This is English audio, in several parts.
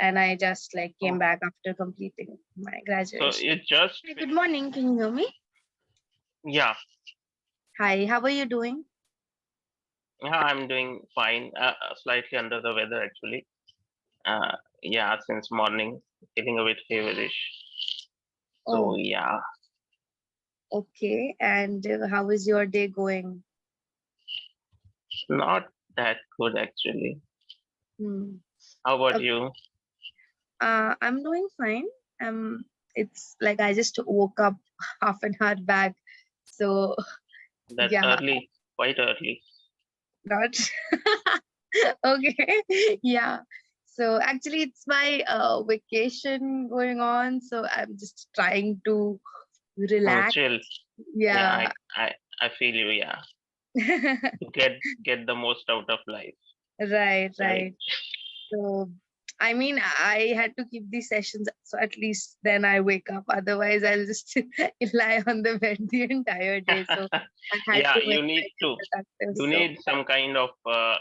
and I just like came Oh, back after completing my so graduation. you just Hi, good morning. Can you hear me? yeah, Hi, how are you doing? yeah, I'm doing fine. Slightly under the weather actually. Yeah, since morning, feeling a bit feverish. So Oh, yeah, okay. And how is your day going? not that good actually. Hmm. How about Okay. you? I'm doing fine. It's like I just woke up half an hour back. So That yeah, early, quite early. not okay. Yeah. So actually it's my vacation going on. So I'm just trying to Oh, relax. chill. Yeah, Yeah. I feel you. Yeah, to get the most out of life, Right, right? right. So, I mean, I had to keep these sessions, so at least then I wake up. Otherwise, I'll just lie on the bed the entire day. So, I had Yeah, to make my day productive. you So, need some kind of work,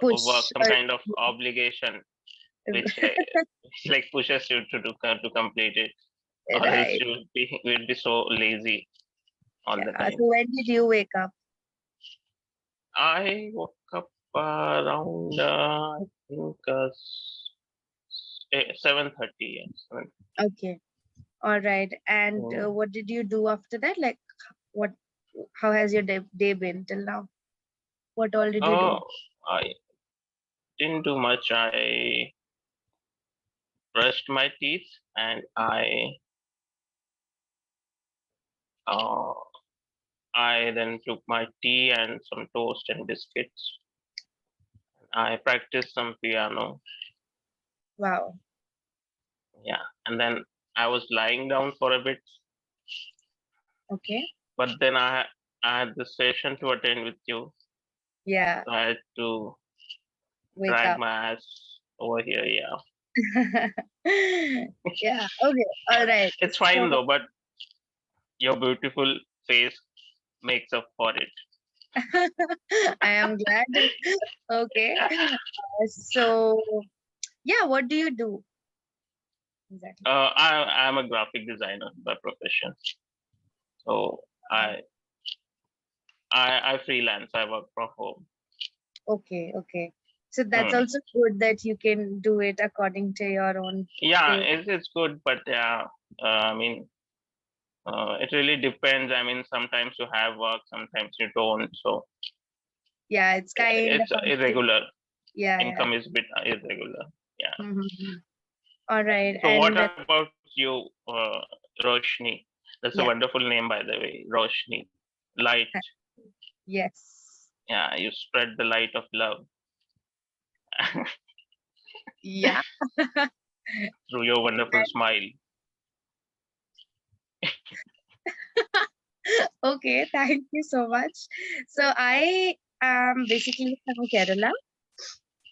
push. some kind of obligation, which like pushes you to complete it, or else Right. you'll be so lazy all the Yeah. time. So, when did you wake up? I woke up around I think 7:30. Yeah, 7. Okay. All right. And Mm. what did you do after that? Like, what? How has your day been till now? What all did you Oh, do? I didn't do much. I brushed my teeth and uh, I then took my tea and some toast and biscuits. I practiced some piano. Wow. Yeah, and then I was lying down for a bit, Okay. but then I had the session to attend with you, Yeah. so I had to Wake drag up. my ass over here. Yeah, Yeah. Okay. All right. it's So fine though, but your beautiful face makes up for it. I am glad. Okay. So yeah, what do you do exactly? I'm a graphic designer by profession, so I freelance. I work from home. Okay. Okay. So that's Hmm. also good that you can do it according to your own Yeah, pace. it's good, but yeah, I mean, it really depends. I mean, sometimes you have work, sometimes you don't. So Yeah, it's kind it's of irregular. yeah, yeah. Income is a bit irregular. Yeah. Mm-hmm. All right. So what And about you, Roshni? That's a yeah, wonderful name, by the way, Roshni. Light. yes. Yeah, you spread the light of love Yeah. through your wonderful smile. Okay, thank you so much. So I am basically from Kerala,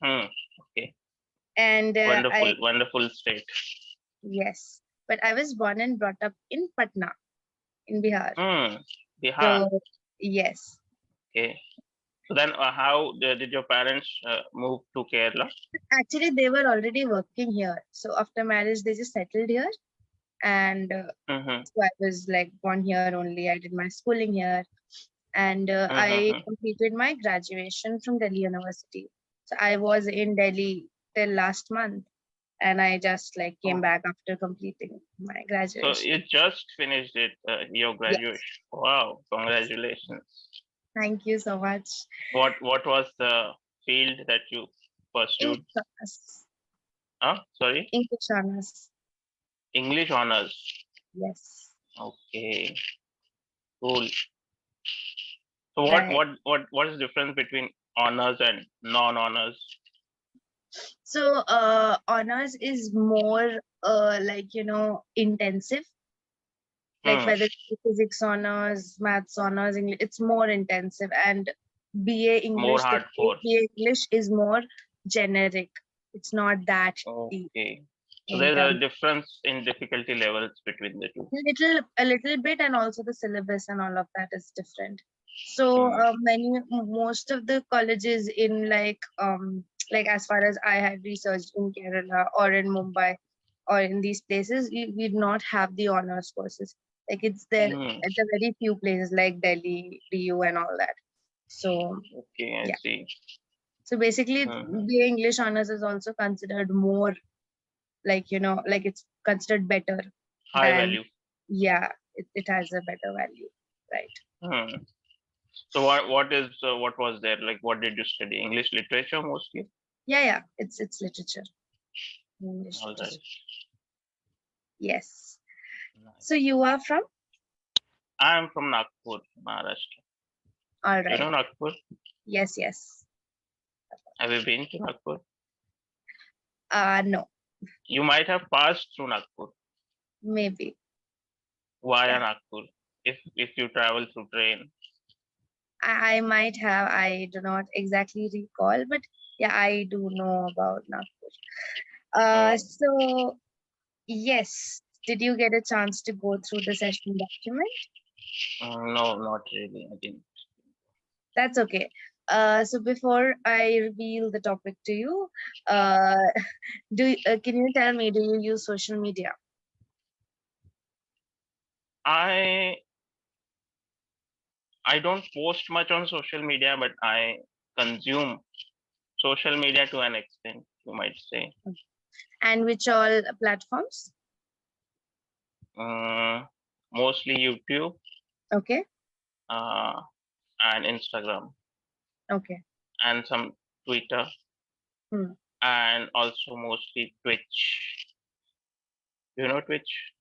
Hmm. Okay. and I Wonderful, wonderful state. yes, but I was born and brought up in Patna, in Bihar. Hmm. Bihar. So yes, Okay. So then, how did your parents move to Kerala? actually they were already working here. So after marriage, they just settled here, and Mm-hmm. so I was like born here only. I did my schooling here, and I Mm-hmm. completed my graduation from Delhi University. So I was in Delhi till last month, and I just like came Oh, back after completing my so graduation. you just finished it, your Yes, graduation. Wow, congratulations. thank you so much. What was the field that you pursued? English honors. Sorry, English honors. English honors. Yes. Okay, cool. So Right. what is the difference between honors and non-honors? So honors is more like intensive, like Hmm, whether it's physics honors, maths honors, English, it's more intensive. And BA more English, the hardcore. BA English is more generic. It's not that deep Okay, so in there's a terms difference in difficulty levels between the two. a little bit, and also the syllabus and all of that is different. So Hmm. most of the colleges in like like as far as I had researched in Kerala or in Mumbai or in these places, we do not have the honors courses. Like it's there Hmm. at the very few places like Delhi, DU, and all that. So Okay, I yeah. see. So basically, Hmm. the English honors is also considered more like like it's considered better High than, value. yeah, it has a better value, right? Hmm. So what was there? Like, what did you study? English literature mostly. Yeah, it's literature, English All right. literature. Yes. So Nice. you are from? I am from Nagpur, Maharashtra. All You know right. Nagpur? Yes. Have you been to Nagpur? No, You might have passed through Nagpur maybe. via Yeah, Nagpur if you travel through train. I might have. I do not exactly recall, but yeah, I do know about Nagpur. Uh, So yes, did you get a chance to go through the session document? no, not really. I didn't. That's okay. So before I reveal the topic to you, uh, can you tell me, do you use social media? I I don't post much on social media, but I consume social media to an extent, you might say. And which all platforms? Uh, Mostly YouTube Okay, uh, and Instagram okay. and some Twitter Hmm. and also mostly Twitch. You know Twitch?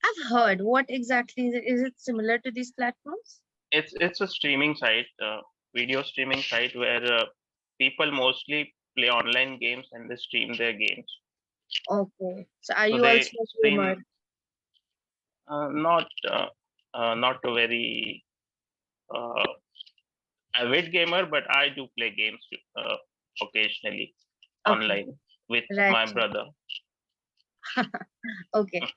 I've heard. What exactly is it? Is it similar to these platforms? It's a streaming site, video streaming site where people mostly play online games and they stream their games. Okay. So are So you they also a gamer? stream not not a very uh, avid gamer, but I do play games occasionally Okay. online with Right. my brother. Okay.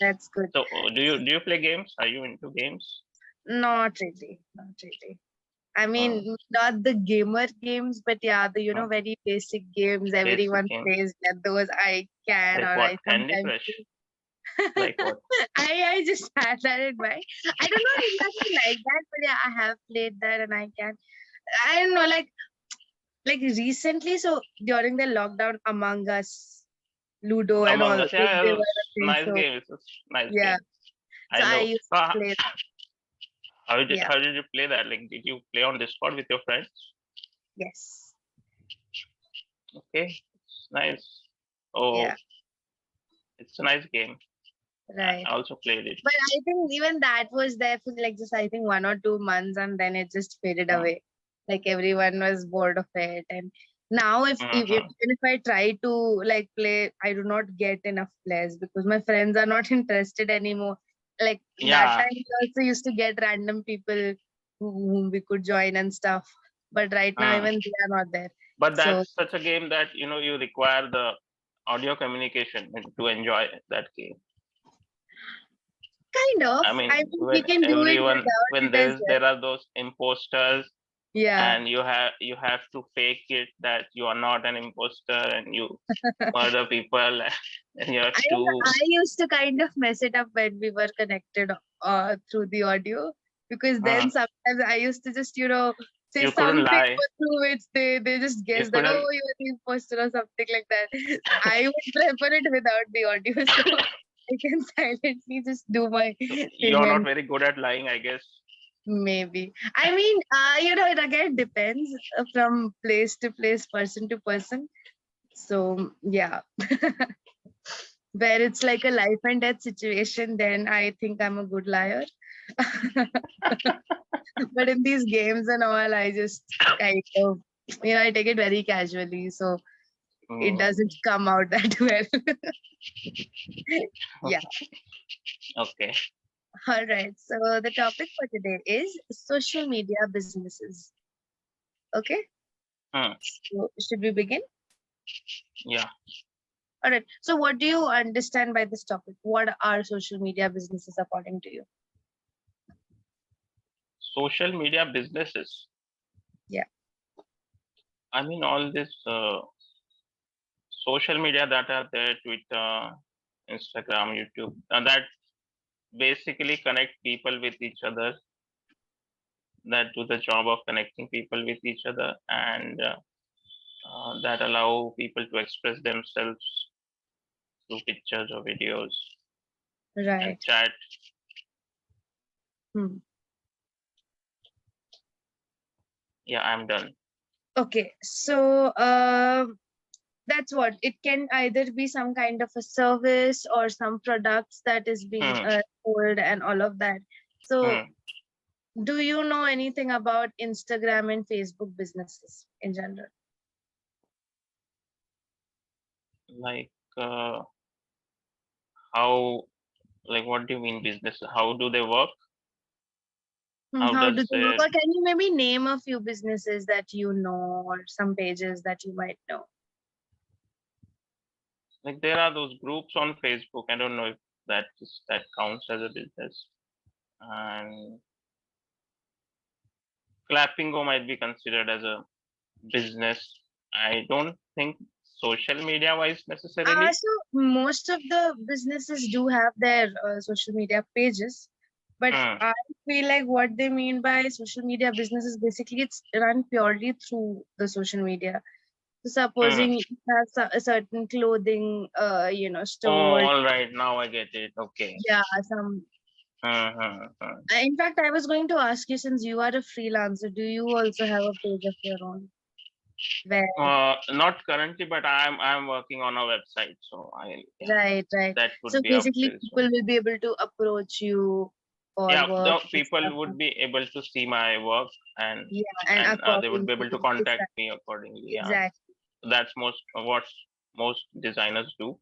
That's good. So do you play games? Are you into games? Not really. Not really. I Uh, mean, not the gamer games, but yeah, the uh, very basic games Basic everyone games plays. That those I can, like or what? I Candy sometimes Crush? do. Like what? I just had that in mind. I don't know exactly like that, but yeah, I have played that and I can. I don't know, like recently. So during the lockdown, Among Us, Ludo, and all Among Us, they yeah, it were was a thing. nice So game. It's a nice yeah, game. so I I know. used So to play that. Yeah. how did you play that? Like, did you play on Discord with your friends? Yes. Okay, it's nice. Oh, Yeah. it's a nice game. Right. I also played it. But I think even that was there for like just I think 1 or 2 months and then it just faded Mm, away. Like everyone was bored of it. And now if mhm. even if I try to like play, I do not get enough players because my friends are not interested anymore. Like that Yeah, time we also used to get random people whom we could join and stuff. But right now mm. even they are not there. But So that's such a game that you require the audio communication to enjoy that game. kind of. I mean, I mean we when can do it everyone without when it as well. there are those imposters Yeah. and you have to fake it that you are not an imposter and you murder people and you have to I used to kind of mess it up when we were connected through the audio because uh, then sometimes I used to just say you couldn't something lie. through which they just You guess that, couldn't. oh, you're the imposter or something like that. I would prefer it without the audio so I can silently just do my So thing you're not and very good at lying, I guess. maybe. I mean, it again depends from place to place, person to person. So yeah. Where it's like a life and death situation, then I think I'm a good liar. But in these games and all, I just kind of, I take it very casually. So it doesn't Mm, come out that well. Yeah. okay. All right. So the topic for today is social media businesses. Okay. Hmm, So should we begin? yeah. All right. So what do you understand by this topic? What are social media businesses according to you? Social media businesses. Yeah. I mean, all this social media that are there, Twitter, Instagram, YouTube, that basically connect people with each other, that do the job of connecting people with each other, and that allow people to express themselves through pictures or videos and Right. chat. Hmm. Yeah, I'm done. Okay, so that's what it can either be some kind of a service or some products that is being Hmm, sold and all of that. So, hmm. do you know anything about Instagram and Facebook businesses in general? Like how? Like, what do you mean business? How do they work? How How do does they work? it? Or can you maybe name a few businesses that you know or some pages that you might know? Like, there are those groups on Facebook. I don't know if that counts as a business. And Clapingo might be considered as a business. I don't think social media wise necessarily. So most of the businesses do have their social media pages, but Hmm, I feel like what they mean by social media business is basically it's run purely through the social media. So hmm. supposing you have a certain clothing, Oh, store, all right. Now I get it. Okay. yeah, some. Hmm, hmm, hmm. In fact, I was going to ask you, since you are a freelancer, do you also have a page of your own? Where Not currently, but I'm working on a website. So I yeah, Right, right. that would So be up basically, very people soon. will be able to approach you for Yeah, work the and stuff. people would be able to see my work, and Yeah, and they would be able to accordingly, contact me accordingly. Yeah, exactly. that's what most designers do.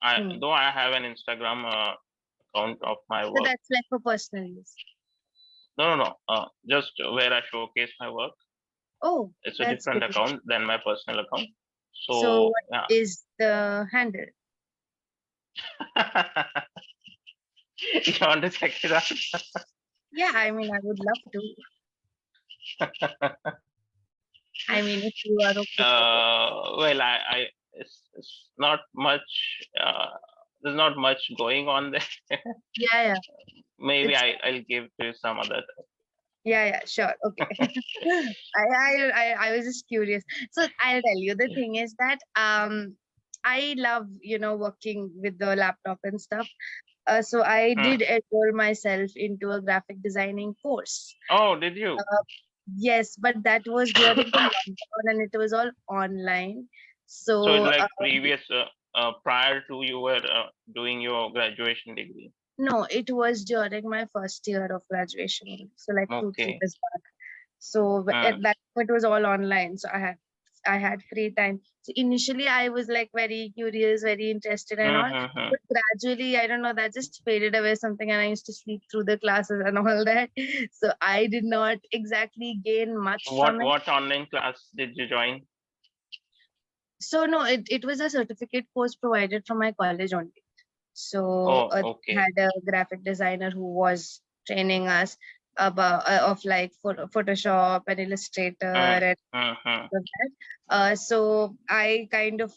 I Hmm. though I have an Instagram account of my So work. that's like for personal use. No, no, no. Just where I showcase my work. Oh, It's a that's different good. account than my personal account. So So what yeah. is the handle? You want to check it out? Yeah, I mean, I would love to. I mean, if you are okay with it. Well, it's not much. There's not much going on there. Yeah, yeah. Maybe It's I'll give to some other. Yeah, yeah, sure. Okay. I was just curious. So I'll tell you, the thing is that I love, working with the laptop and stuff. So I Hmm. did enroll myself into a graphic designing course. Oh, did you? Uh, yes, but that was during the lockdown and it was all online. So it's So like previous, prior to you were doing your graduation degree. no, it was during my first year of graduation. So like 2, 3 Okay. years back. So Hmm. at that it was all online. So I had free time. So initially I was like very curious, very interested and Hmm, all. hmm, hmm. But gradually, I don't know, that just faded away something and I used to sleep through the classes and all that. So I did not exactly gain much from it. What online class did you join? So no, it was a certificate course provided from my college only. So Oh, we okay. had a graphic designer who was training us about of like Photoshop and Illustrator Hmm, and hmm, hmm. of that. So I kind of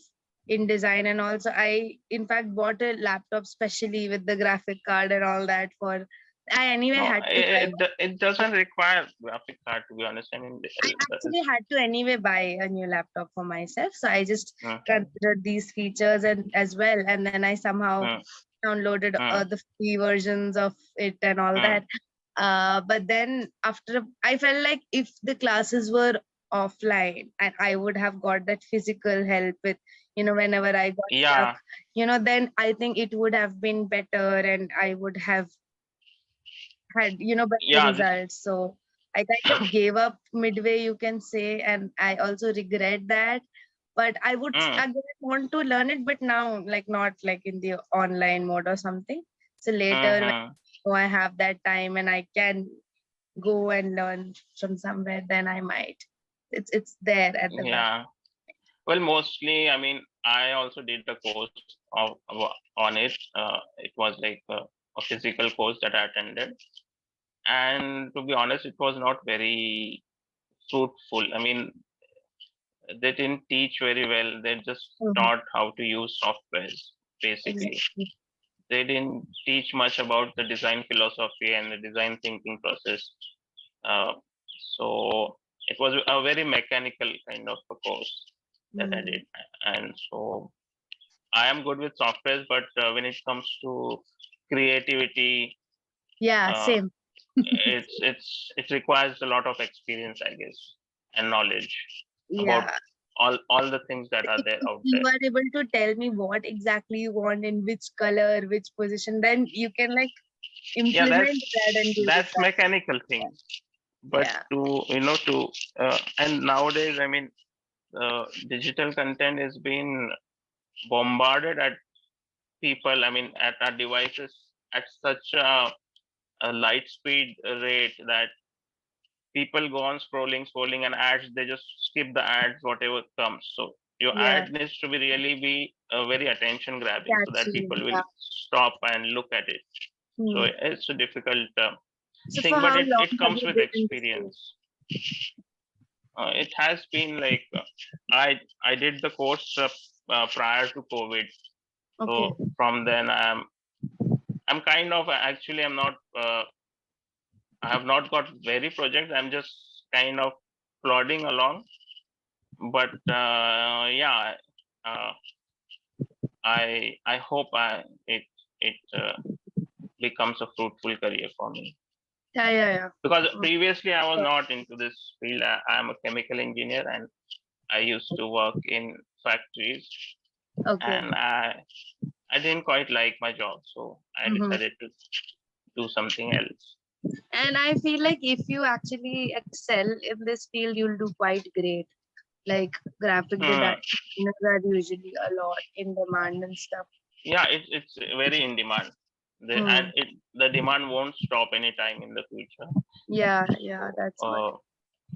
in design and also I in fact bought a laptop specially with the graphic card and all that for I anyway No, had to buy it doesn't require graphic card, to be honest. I mean, I actually had to anyway buy a new laptop for myself. So I just mhm, considered these features and as well. And then I somehow mm, downloaded mm, the free versions of it and all mm, that. But then I felt like if the classes were offline and I would have got that physical help with, whenever I got stuck, yeah, then I think it would have been better and I would have had better yeah. results. So I kind of gave up midway, you can say, and I also regret that. But I would Mm, again want to learn it, but now like not like in the online mode or something. So later when mhm, I have that time and I can go and learn from somewhere, then I might. It's there at the back. yeah. Well, mostly, I mean, I also did a course on it. It was like a physical course that I attended, and to be honest, it was not very fruitful. I mean, they didn't teach very well. They just taught how to use softwares, basically. Exactly. They didn't teach much about the design philosophy and the design thinking process. Uh, so it was a very mechanical kind of a course that I did. And so I am good with softwares, but when it comes to creativity, Yeah, uh, same. it requires a lot of experience, I guess, and knowledge about Yeah. all the things that are If there out you there. are able to tell me what exactly you want, in which color, which position, then you can like Yeah, implement that and give it that's back. mechanical things. But Yeah. to and nowadays, I mean, digital content is being bombarded at people. I mean, at our devices at such a light speed rate that people go on scrolling and ads. They just skip the ads, whatever comes. So your Yeah. ad needs to be really be very attention grabbing, so that Catchy. people will Yeah. stop and look at it. So Hmm. it's a difficult So for thing, but how it, long it have comes you with been in this field? experience. It has been like I did the course prior to COVID. Okay. So from then I'm kind of actually I'm not I have not got very projects. I'm just kind of plodding along. But yeah, uh, I hope it becomes a fruitful career for me. Yeah, yeah, yeah. Because Mm, previously I was sure. not into this field. I'm a chemical engineer and I used to work in factories, Okay. and I didn't quite like my job, so I Hmm. decided to do something else. And I feel like if you actually excel in this field, you'll do quite great. Like graphic Hmm. designers are usually a lot in demand and stuff. Yeah, it's very in demand. Hmm. The demand won't stop anytime in the future. Yeah, yeah, So that's what.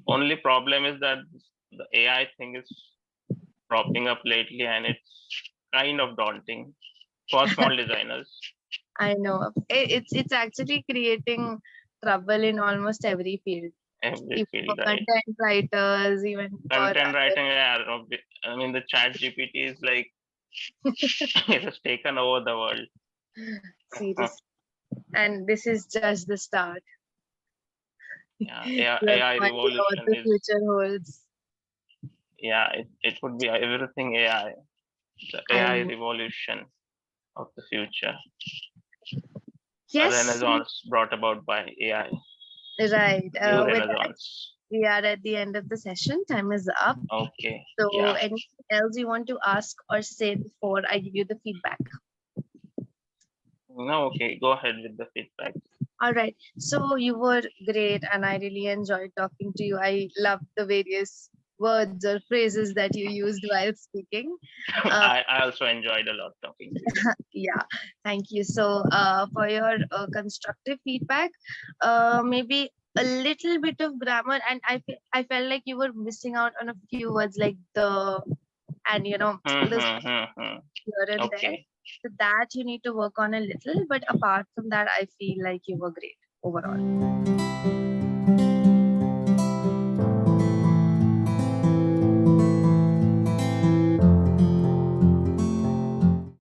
only problem is that the AI thing is propping up lately, and it's kind of daunting for small designers. I know. It's actually creating trouble in almost every field. Every Even for field, right? content writers, even for Content other. writing, yeah, I mean, the chat GPT is like it has taken over the world. Serious. And this is just the start. Yeah, AI, You have AI no idea what revolution the is, future holds. yeah, it would be everything AI, the I AI know. revolution of the future, a Yes, renaissance brought about by AI, right. new With that, renaissance. we are at the end of the session. Time is up. Okay, So, yeah. anything else you want to ask or say before I give you the feedback? No, okay, go ahead with the feedback. All right. So, you were great, and I really enjoyed talking to you. I loved the various words or phrases that you used while speaking. Uh, I also enjoyed a lot talking to you. yeah, thank you. So, for your constructive feedback, maybe a little bit of grammar, and I felt like you were missing out on a few words like the and this here and there. Okay. So that you need to work on a little, but apart from that, I feel like you were great overall.